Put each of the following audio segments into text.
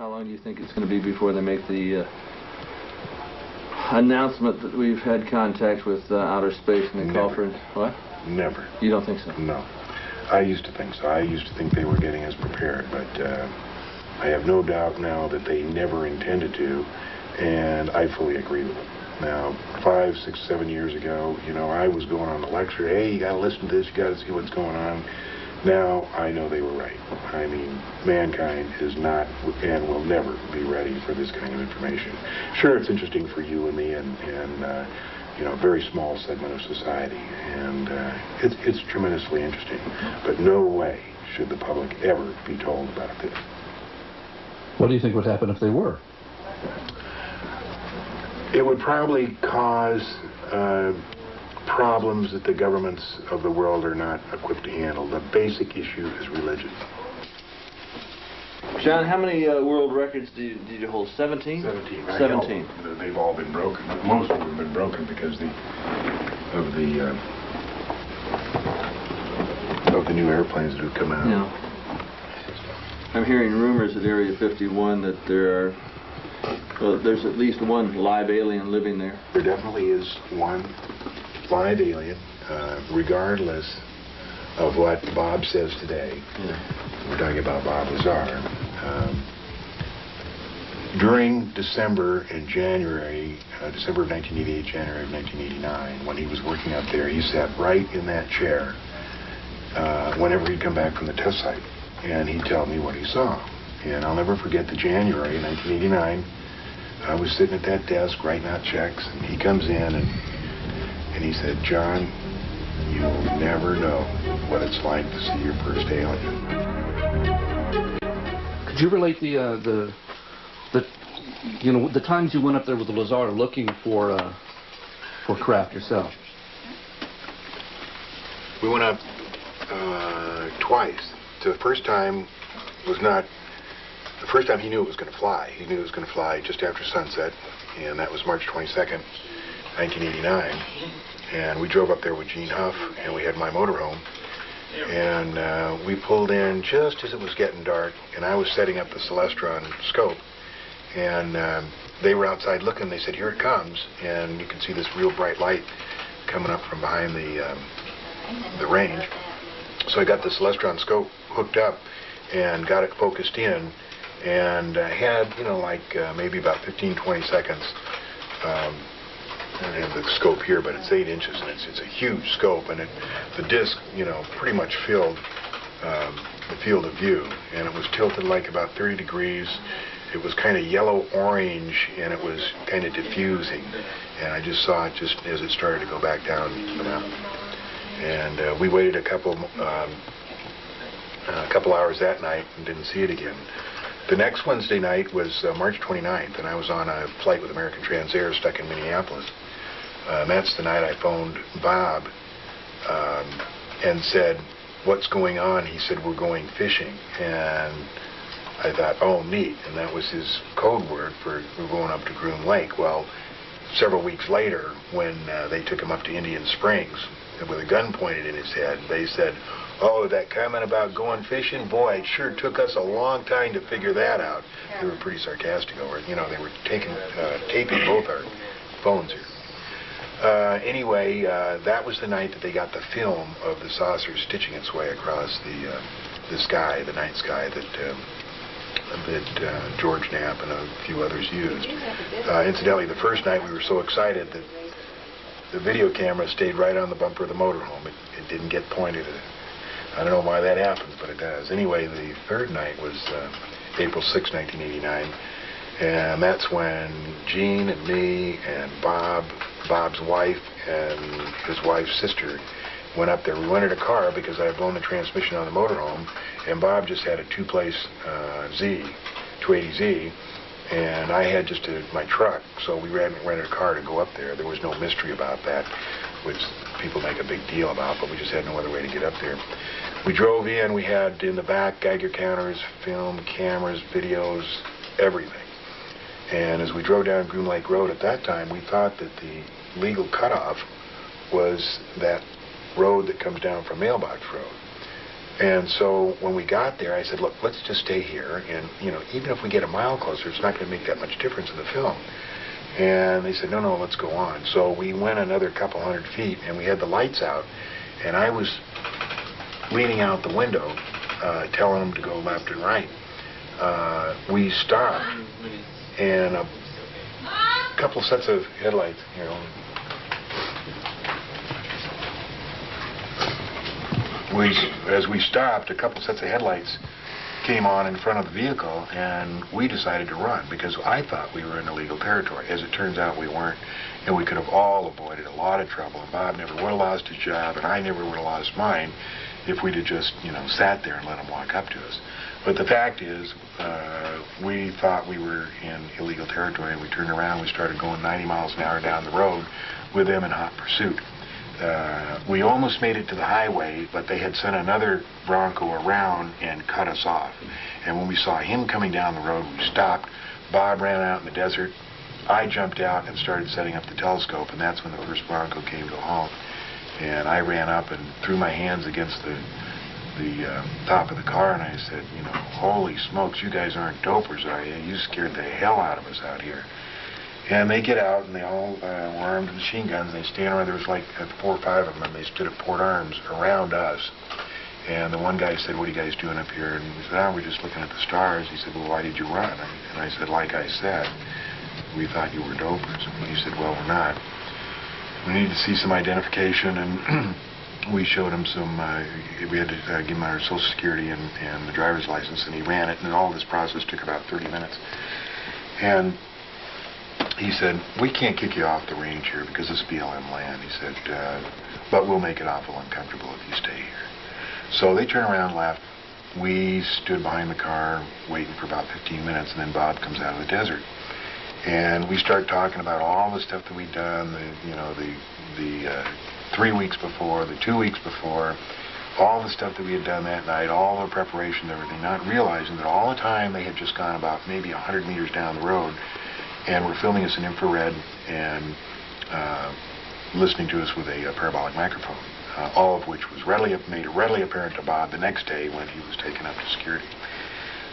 How long do you think it's going to be before they make the announcement that we've had contact with outer space and they call for what? Never. You don't think so? No. I used to think so. I used to think they were getting us prepared, but I have no doubt now that they never intended to, and I fully agree with them. Now, 5, 6, 7 years ago, you know, I was going on the lecture, hey, you got to listen to this, you got to see what's going on. Now, I know they were right. I mean, mankind is not and will never be ready for this kind of information. Sure, it's interesting for you and me and you know, a very small segment of society, and it's tremendously interesting. But no way should the public ever be told about this. What do you think would happen if they were? It would probably cause problems that the governments of the world are not equipped to handle. The basic issue is religion. John, how many world records did you hold? 17? 17. 17. They've all been broken. Most of them have been broken because of the new airplanes that have come out. Yeah. I'm hearing rumors at Area 51 that there's at least one live alien living there. There definitely is one live alien, regardless of what Bob says today. Yeah. We're talking about Bob Lazar. During December and January, December of 1988, January of 1989, when he was working up there, he sat right in that chair whenever he'd come back from the test site, and he'd tell me what he saw. And I'll never forget the January 1989. I was sitting at that desk writing out checks, and he comes in and he said, "John, you'll never know what it's like to see your first alien." Could you relate the you know, the times you went up there with the Lazar looking for craft yourself? We went up twice. The first time was not. The first time he knew it was going to fly. He knew it was going to fly just after sunset, and that was March 22nd, 1989. And we drove up there with Gene Huff, and we had my motorhome. And we pulled in just as it was getting dark, and I was setting up the Celestron scope. And they were outside looking. They said, "Here it comes." And you can see this real bright light coming up from behind the range. So I got the Celestron scope hooked up and got it focused in, and had, you know, like maybe about 15, 20 seconds. I don't have the scope here, but it's 8 inches, and it's a huge scope, and the disc, you know, pretty much filled the field of view, and it was tilted like about 30 degrees. It was kind of yellow-orange, and it was kind of diffusing, and I just saw it just as it started to go back down the mountain. And we waited a couple hours that night and didn't see it again. The next Wednesday night was March 29th, and I was on a flight with American Transair stuck in Minneapolis. And that's the night I phoned Bob and said, "What's going on?" He said, "We're going fishing." And I thought, oh, neat. And that was his code word for we're going up to Groom Lake. Well, several weeks later, when they took him up to Indian Springs with a gun pointed in his head, they said, "Oh, that comment about going fishing, boy, it sure took us a long time to figure that out." They were pretty sarcastic over it. You know, they were taping both our phones here. Anyway, that was the night that they got the film of the saucer stitching its way across the sky, the night sky that George Knapp and a few others used. Incidentally, the first night we were so excited that the video camera stayed right on the bumper of the motorhome. It didn't get pointed at it. I don't know why that happens, but it does. Anyway, the third night was April 6, 1989, and that's when Gene and me and Bob's wife, and his wife's sister went up there. We rented a car because I had blown the transmission on the motorhome, and Bob just had a two-place 280Z, and I had just my truck, so we rented a car to go up there. There was no mystery about that, which people make a big deal about, but we just had no other way to get up there. We drove in. We had in the back Geiger counters, film, cameras, videos, everything. And as we drove down Groom Lake Road at that time, we thought that the legal cutoff was that road that comes down from Mailbox Road. And so when we got there, I said, look, let's just stay here, and even if we get a mile closer, it's not going to make that much difference in the film. And they said, no, no, let's go on. So we went another couple hundred feet, and we had the lights out, and I was leaning out the window, telling them to go left and right. We stopped, and a couple sets of headlights, as we stopped, a couple sets of headlights came on in front of the vehicle, and we decided to run because I thought we were in illegal territory. As it turns out, we weren't, and we could have all avoided a lot of trouble, and Bob never would have lost his job, and I never would have lost mine if we'd have just, sat there and let him walk up to us. But the fact is, we thought we were in illegal territory, and we turned around, we started going 90 miles an hour down the road with them in hot pursuit. We almost made it to the highway, but they had sent another Bronco around and cut us off. And when we saw him coming down the road, we stopped. Bob ran out in the desert. I jumped out and started setting up the telescope, and that's when the first Bronco came to a halt. And I ran up and threw my hands against the top of the car, and I said, holy smokes, you guys aren't dopers, are you? You scared the hell out of us out here. And they get out, and they all were armed with machine guns. They stand around. There was like 4 or 5 of them, and they stood at port arms around us. And the one guy said, what are you guys doing up here? And we said, oh, we're just looking at the stars. He said, well, why did you run? And I said, like I said, we thought you were dopers. And he said, well, we're not. We need to see some identification, and we showed him some, we had to give him our Social Security and the driver's license, and he ran it, and all this process took about 30 minutes. And he said, we can't kick you off the range here because it's BLM land. He said, but we'll make it awful uncomfortable if you stay here. So they turned around and left. We stood behind the car waiting for about 15 minutes, and then Bob comes out of the desert. And we start talking about all the stuff that we'd done, the 3 weeks before, the 2 weeks before, all the stuff that we had done that night, all the preparation and everything, not realizing that all the time they had just gone about maybe 100 meters down the road and were filming us in infrared and listening to us with a parabolic microphone, all of which was made readily apparent to Bob the next day when he was taken up to security.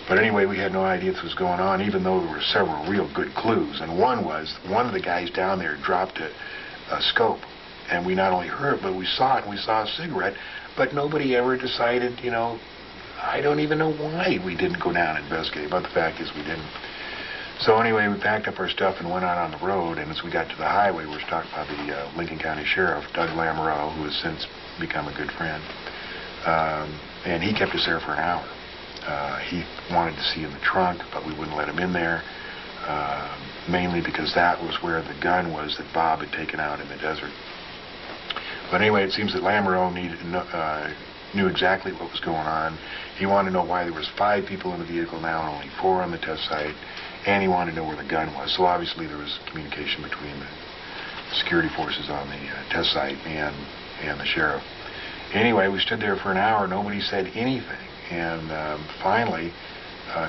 But anyway, we had no idea this was going on, even though there were several real good clues. And one was, one of the guys down there dropped a scope. And we not only heard it, but we saw it, and we saw a cigarette. But nobody ever decided, I don't even know why we didn't go down and investigate. But the fact is we didn't. So anyway, we packed up our stuff and went out on the road. And as we got to the highway, we were stopped by the Lincoln County Sheriff, Doug Lamoureux, who has since become a good friend. And he kept us there for an hour. He wanted to see in the trunk, but we wouldn't let him in there, mainly because that was where the gun was that Bob had taken out in the desert. But anyway, it seems that Lamoureux knew exactly what was going on. He wanted to know why there was 5 people in the vehicle now and only 4 on the test site, and he wanted to know where the gun was. So obviously there was communication between the security forces on the test site and the sheriff. Anyway, we stood there for an hour. Nobody said anything. And finally,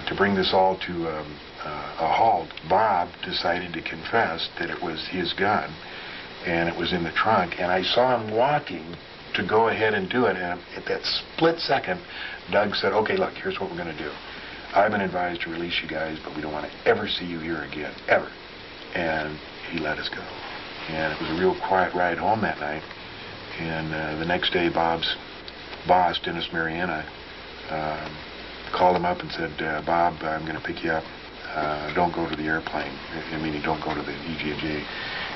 to bring this all to a halt, Bob decided to confess that it was his gun, and it was in the trunk. And I saw him walking to go ahead and do it. And at that split second, Doug said, okay, look, here's what we're going to do. I've been advised to release you guys, but we don't want to ever see you here again, ever. And he let us go. And it was a real quiet ride home that night. And the next day, Bob's boss, Dennis Mariana, called him up and said, Bob, I'm going to pick you up. Don't go to the airplane. Meaning don't go to the EG&G.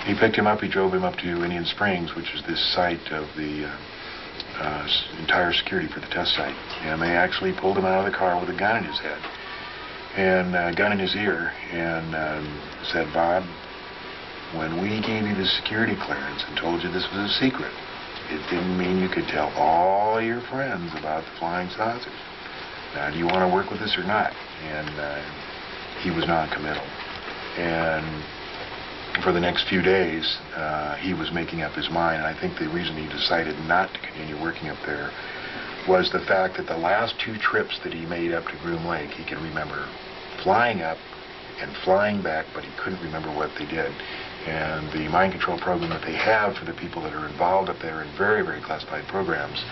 He picked him up. He drove him up to Indian Springs, which is this site of the entire security for the test site. And they actually pulled him out of the car with a gun in his head and a gun in his ear and said, Bob, when we gave you the security clearance and told you this was a secret, it didn't mean you could tell all your friends about the flying saucers. Now, do you want to work with us or not? And he was non-committal. And for the next few days, he was making up his mind. And I think the reason he decided not to continue working up there was the fact that the last 2 trips that he made up to Groom Lake, he can remember flying up and flying back, but he couldn't remember what they did. And the mind control program that they have for the people that are involved up there in very, very classified programs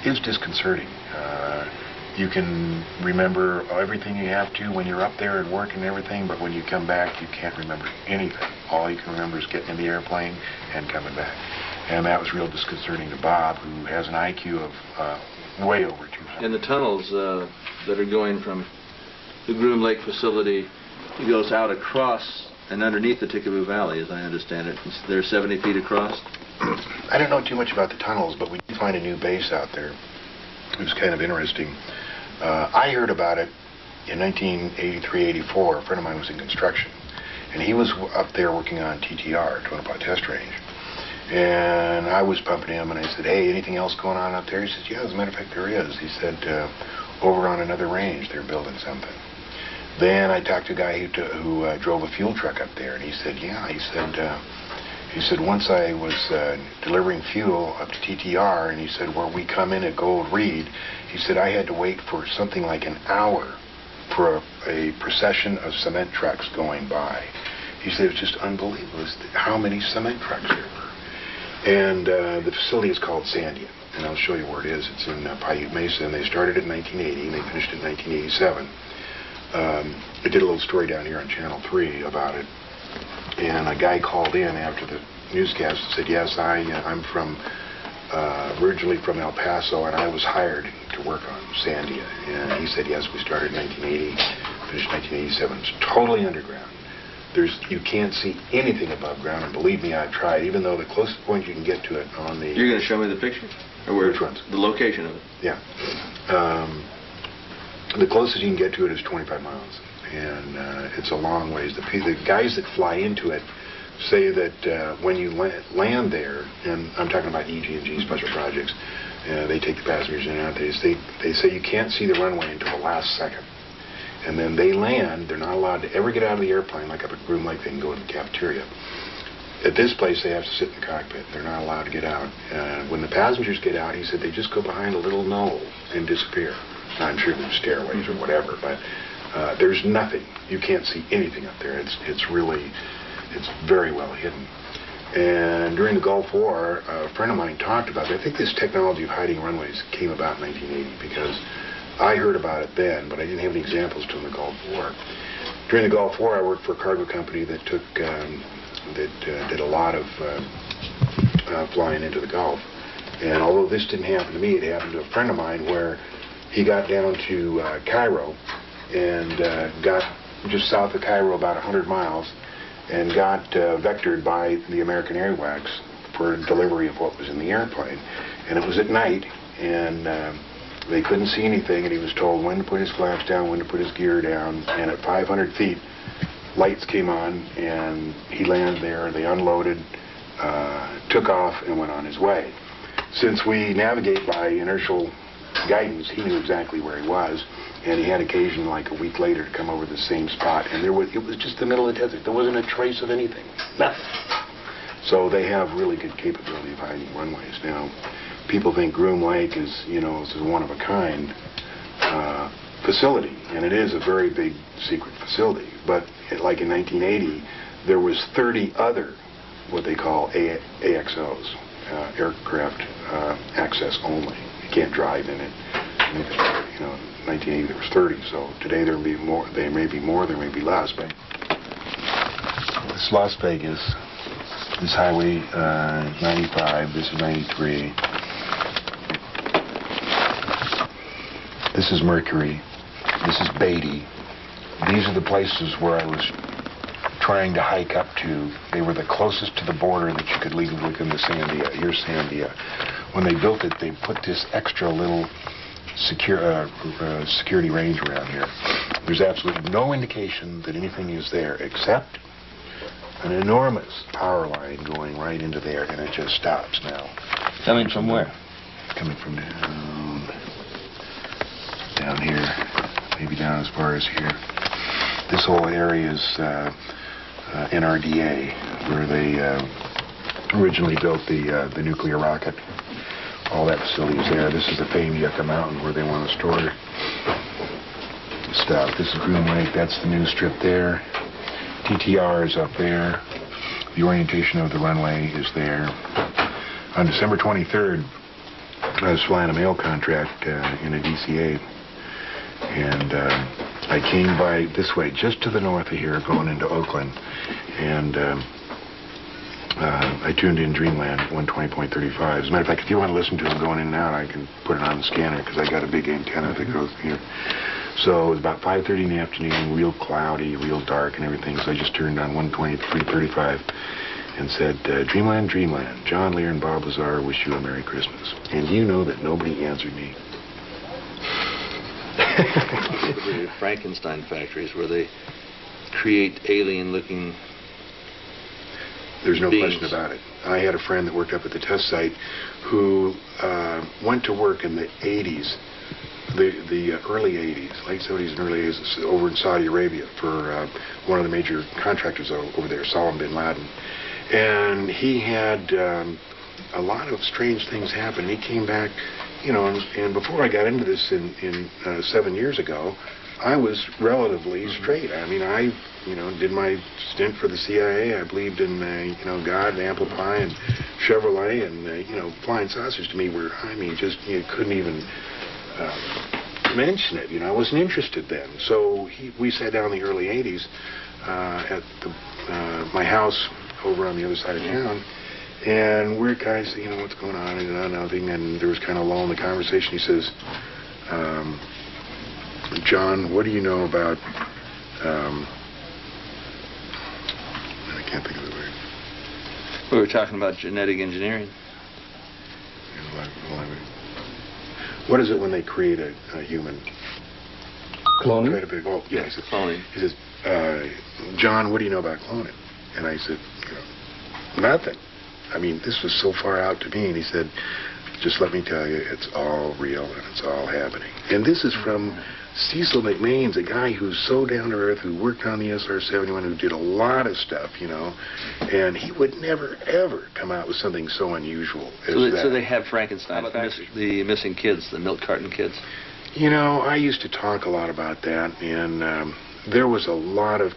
is disconcerting. You can remember everything you have to when you're up there at work and everything, but when you come back, you can't remember anything. All you can remember is getting in the airplane and coming back. And that was real disconcerting to Bob, who has an IQ of way over 200. And the tunnels that are going from the Groom Lake facility, it goes out across and underneath the Tickaboo Valley, as I understand it. They're 70 feet across? I don't know too much about the tunnels, but we did find a new base out there. It was kind of interesting. I heard about it in 1983-84. A friend of mine was in construction, and he was up there working on TTR, Tonopah Test Range. And I was pumping him, and I said, hey, anything else going on up there? He says, yeah, as a matter of fact, there is. He said, over on another range, they're building something. Then I talked to a guy who drove a fuel truck up there, and he said, yeah, he said, once I was delivering fuel up to TTR, and he said, where we come in at Gold Reed, he said, I had to wait for something like an hour for a procession of cement trucks going by. He said, it was just unbelievable how many cement trucks there were. And the facility is called Sandia, and I'll show you where it is. It's in Paiute Mesa, and they started in 1980, and they finished in 1987. I did a little story down here on Channel 3 about it. And a guy called in after the newscast and said, yes, I'm originally from El Paso, and I was hired to work on Sandia. And he said, yes, we started in 1980, finished 1987. It's totally underground. You can't see anything above ground, and believe me, I've tried, even though the closest point you can get to it on the... You're going to show me the picture? Or where? Which ones? The location of it. Yeah. The closest you can get to it is 25 miles. And it's a long ways. The guys that fly into it say that when you land there, and I'm talking about EG&G Special Projects, they take the passengers in and out. They say you can't see the runway until the last second. And then they land. They're not allowed to ever get out of the airplane, like up at Groom Lake. They can go to the cafeteria. At this place, they have to sit in the cockpit. They're not allowed to get out. When the passengers get out, he said they just go behind a little knoll and disappear. Now, I'm sure there's stairways or whatever, but there's nothing. You can't see anything up there. It's very well hidden. And during the Gulf War, a friend of mine talked about it. I think this technology of hiding runways came about in 1980 because I heard about it then, but I didn't have any examples during the Gulf War. During the Gulf War, I worked for a cargo company that did a lot of flying into the Gulf. And although this didn't happen to me, it happened to a friend of mine where he got down to Cairo and got just south of Cairo about 100 miles and got vectored by the American Airwax for delivery of what was in the airplane. And it was at night, and they couldn't see anything, and he was told when to put his flaps down, when to put his gear down, and at 500 feet, lights came on, and he landed there. They unloaded, took off, and went on his way. Since we navigate by inertial guidance, he knew exactly where he was, and he had occasion, like a week later, to come over the same spot, and it was just the middle of the desert. There wasn't a trace of anything, nothing. So they have really good capability of hiding runways. Now, people think Groom Lake is a one-of-a-kind facility, and it is a very big secret facility. But like in 1980, there was 30 other what they call AXOs, aircraft access only. You can't drive in it. In 1980 there was 30, so today there may be more. There may be more, there may be less. But this Las Vegas, this Highway 95, this is 93. This is Mercury. This is Beatty. These are the places where I was trying to hike up to. They were the closest to the border that you could leave within the Sandia. Here's Sandia. When they built it, they put this extra little security range around here. There's absolutely no indication that anything is there except an enormous power line going right into there, and it just stops now. Coming from where? Coming from down here, maybe down as far as here. This whole area is NRDA, where they originally built the nuclear rocket. All that facility is there. This is the famed Yucca Mountain where they want to store stuff. This is Groom Lake. That's the new strip there. TTR is up there. The orientation of the runway is there. On December 23rd, I was flying a mail contract in a DC-8, and I came by this way, just to the north of here, going into Oakland, and I tuned in Dreamland 120.35. As a matter of fact, if you want to listen to them going in and out, I can put it on the scanner, because I got a big antenna that goes here. So it was about 5:30 in the afternoon, real cloudy, real dark and everything, so I just turned on 123.35 and said, Dreamland, Dreamland, John, Lear, and Bob Lazar wish you a Merry Christmas. And you know that nobody answered me. The Frankenstein factories where they create alien-looking There's no beings. question about it. I had a friend that worked up at the test site who went to work in the 80s, the early 80s, late 70s and early 80s, over in Saudi Arabia for one of the major contractors over there, Osama bin Laden. And he had a lot of strange things happen. He came back, you know, and before I got into this in 7 years ago, I was relatively straight. I mean, I, you know, did my stint for the CIA. I believed in, you know, God and apple pie and Chevrolet, and, you know, flying saucers to me were, I mean, just, you couldn't even mention it. You know, I wasn't interested then. So we sat down in the early 80s at my house over on the other side of town, and we're kind of saying, you know, what's going on, and nothing, and there was kind of a lull in the conversation. He says, John, what do you know about, I can't think of the word. We were talking about genetic engineering. What is it when they create a human? Cloning? Create a big, oh, yeah, Yes, cloning. He says, John, what do you know about cloning? And I said, you know, nothing. I mean, this was so far out to me. And he said, just let me tell you, it's all real and it's all happening. And this is from Cecil McMains, a guy who's so down to earth, who worked on the SR-71, who did a lot of stuff, you know, and he would never, ever come out with something so unusual as that. So they have Frankenstein, the missing kids, the milk carton kids. You know, I used to talk a lot about that, and there was a lot of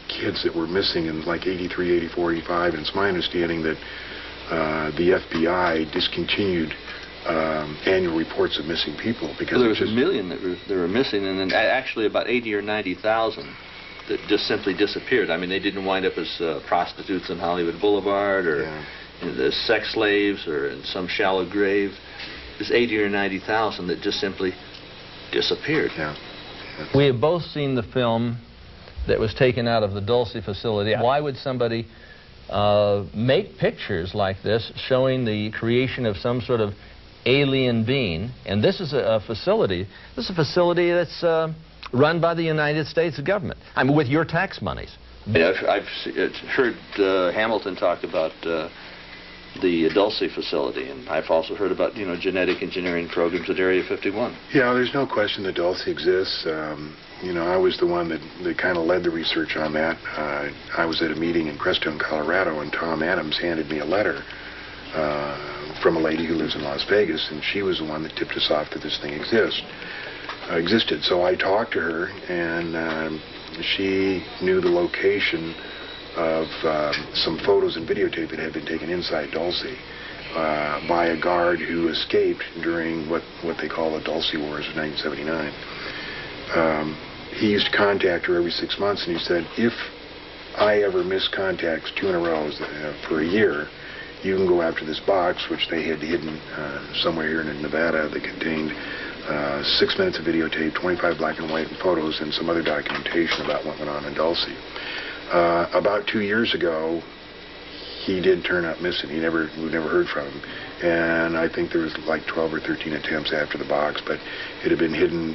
kids that were missing in like 83, 84, 85, and it's my understanding that the FBI discontinued annual reports of missing people because There was a million that were missing, and then actually about 80 or 90,000 that just simply disappeared. I mean, they didn't wind up as prostitutes on Hollywood Boulevard or as sex slaves or in some shallow grave. There's 80 or 90,000 that just simply disappeared. Yeah. We have both seen the film that was taken out of the Dulce facility. Why would somebody make pictures like this showing the creation of some sort of alien being? And this is a facility. This is a facility that's run by the United States government. I mean, with your tax monies. Yeah, I've heard Hamilton talk about the Dulce facility, and I've also heard about, you know, genetic engineering programs at Area 51. Yeah, there's no question that Dulce exists. You know, I was the one that kind of led the research on that. I was at a meeting in Crestone, Colorado, and Tom Adams handed me a letter from a lady who lives in Las Vegas, and she was the one that tipped us off that this thing existed. So I talked to her, and she knew the location of some photos and videotape that had been taken inside Dulce by a guard who escaped during what they call the Dulce Wars of 1979. He used to contact her every 6 months, and he said, if I ever miss contacts 2 in a row for a year, you can go after this box, which they had hidden somewhere here in Nevada, that contained 6 minutes of videotape, 25 black and white photos, and some other documentation about what went on in Dulce. About 2 years ago, he did turn up missing. We never heard from him. And I think there was like 12 or 13 attempts after the box, but it had been hidden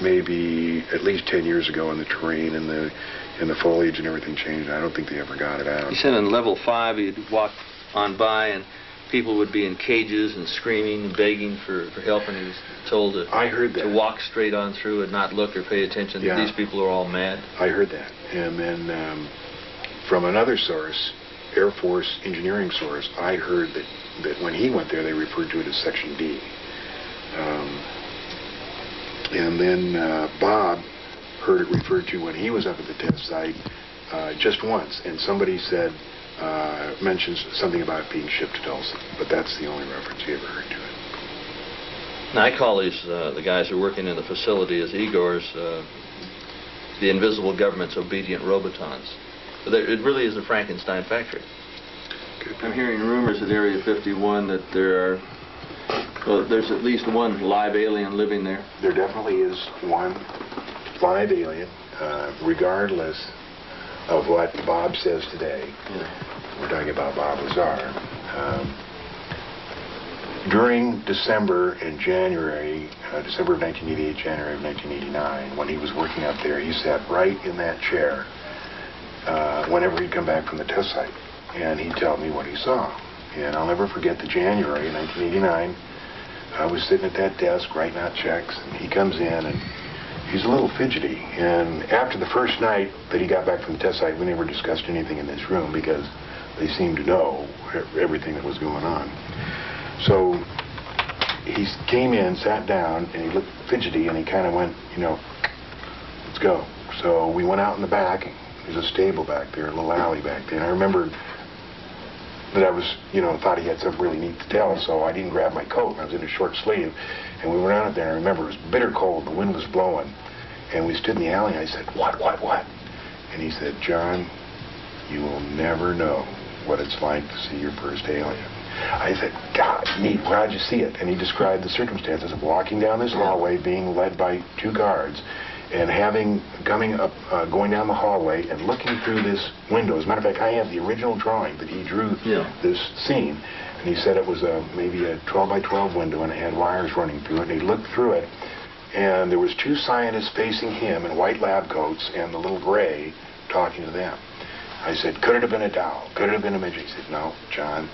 maybe at least 10 years ago in the terrain and the foliage, and everything changed. I don't think they ever got it out. He said on level 5 you'd walk on by and people would be in cages and screaming and begging for help, and he was told I heard that. to walk straight on through and not look or pay attention. Yeah. These people are all mad. I heard that. And then from another source, Air Force engineering source, I heard that when he went there, they referred to it as Section D. And then Bob heard it referred to when he was up at the test site just once, and somebody mentions something about it being shipped to Dulce, but that's the only reference he ever heard to it. Now, I call these, the guys who are working in the facility as Igors, the invisible government's obedient robotons. But it really is a Frankenstein factory. I'm hearing rumors at Area 51 that there's at least one live alien living there. There definitely is one live alien, regardless of what Bob says today. Yeah. We're talking about Bob Lazar. During December and January, December of 1988, January of 1989, when he was working up there, he sat right in that chair whenever he'd come back from the test site, and he'd tell me what he saw. And I'll never forget the January 1989. I was sitting at that desk writing out checks, and he comes in, and he's a little fidgety. And after the first night that he got back from the test site, we never discussed anything in this room because they seemed to know everything that was going on. So he came in, sat down, and he looked fidgety, and he kind of went, let's go. So we went out in the back. There's a stable back there, a little alley back there. And I remember that I was, thought he had something really neat to tell, so I didn't grab my coat. I was in a short sleeve, and we went out there, and I remember it was bitter cold. The wind was blowing, and we stood in the alley, and I said, what? And he said, John, you will never know what it's like to see your first alien. I said, God, neat, how'd you see it? And he described the circumstances of walking down this hallway, being led by two guards, and going down the hallway and looking through this window. As a matter of fact, I have the original drawing that he drew this scene, and he said it was maybe a 12 by 12 window, and it had wires running through it, and he looked through it, and there was two scientists facing him in white lab coats and the little gray talking to them. I said, could it have been a doll? Could it have been a midget? He said, no, John,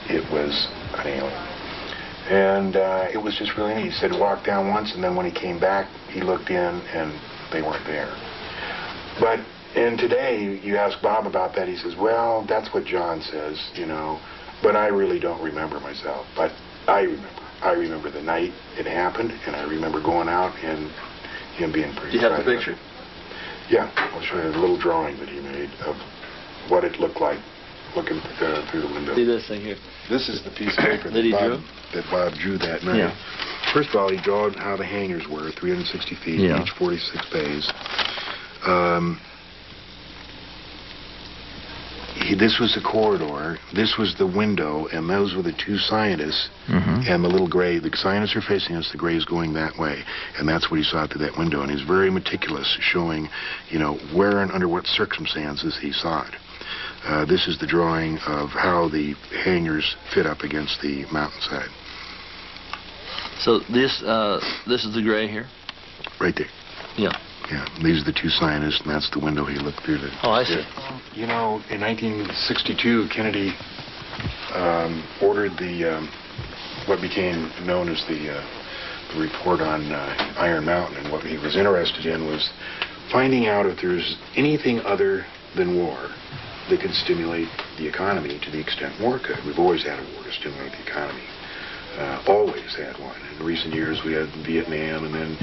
it was an alien. And it was just really neat. He said walk down once, and then when he came back, he looked in, and they weren't there. And today, you ask Bob about that, he says, well, that's what John says, but I really don't remember myself. But I remember. I remember the night it happened, and I remember going out and him being pretty excited. Do you have the picture? Yeah, I'll show you a little drawing that he made of what it looked like looking through the window. See this thing here? This is the piece of paper that Bob drew that night. Yeah. First of all, he drew how the hangars were, 360 feet, each 46 bays. This was the corridor, this was the window, and those were the two scientists, and the little gray. The scientists are facing us, the gray is going that way, and that's what he saw through that window, and he's very meticulous, showing, where and under what circumstances he saw it. This is the drawing of how the hangars fit up against the mountainside. So this is the gray here? Right there. Yeah. Yeah, these are the two scientists, and that's the window he looked through. Oh, I see. In 1962, Kennedy ordered what became known as the report on Iron Mountain, and what he was interested in was finding out if there's anything other than war that could stimulate the economy to the extent war could. We've always had a war to stimulate the economy. Always had one. In recent years, we had Vietnam and then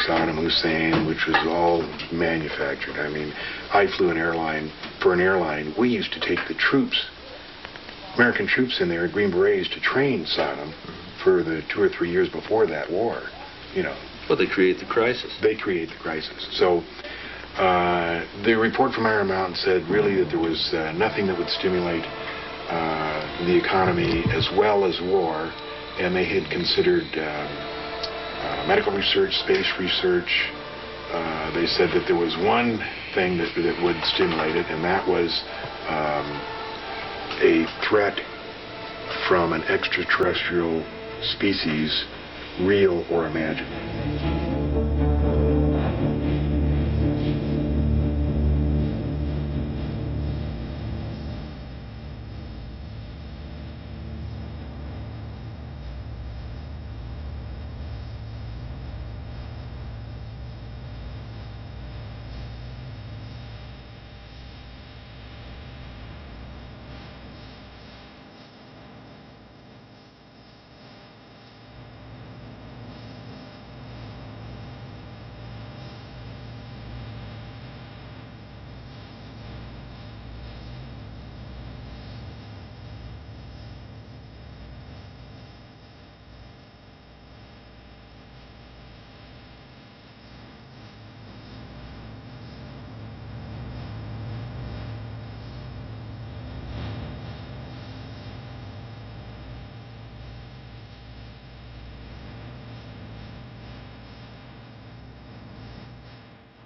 Saddam Hussein, which was all manufactured. I mean, I flew an airline. For an airline, we used to take the troops, American troops in there, Green Berets, to train Saddam for the 2 or 3 years before that war. Well, they create the crisis. They create the crisis. So the report from Iron Mountain said really that there was nothing that would stimulate the economy as well as war. And they had considered medical research, space research. They said that there was one thing that would stimulate it, and that was a threat from an extraterrestrial species, real or imagined.